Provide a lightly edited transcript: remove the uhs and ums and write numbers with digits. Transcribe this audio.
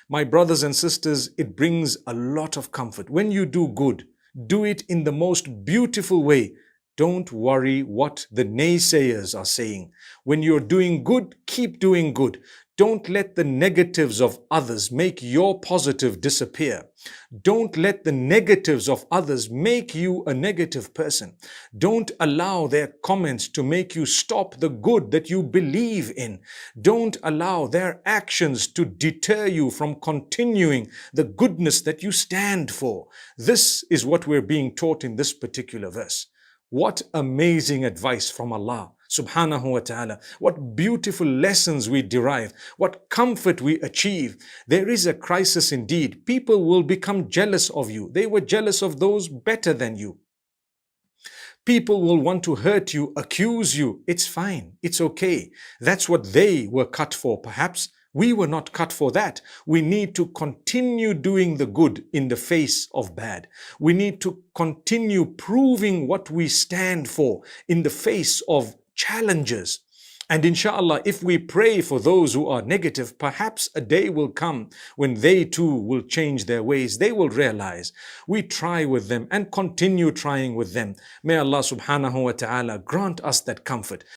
My brothers and sisters, it brings a lot of comfort. When you do good, do it in the most beautiful way. Don't worry what the naysayers are saying. When you're doing good, keep doing good. Don't let the negatives of others make your positive disappear. Don't let the negatives of others make you a negative person. Don't allow their comments to make you stop the good that you believe in. Don't allow their actions to deter you from continuing the goodness that you stand for. This is what we're being taught in this particular verse. What amazing advice from Allah subhanahu wa ta'ala. What beautiful lessons we derive. What comfort we achieve. There is a crisis indeed. People will become jealous of you. They were jealous of those better than you. People will want to hurt you, accuse you. It's fine. It's okay. That's what they were cut for, perhaps. We were not cut for that. We need to continue doing the good in the face of bad. We need to continue proving what we stand for in the face of challenges. And inshallah, if we pray for those who are negative, perhaps a day will come when they too will change their ways. They will realize. We try with them and continue trying with them. May Allah subhanahu wa ta'ala grant us that comfort.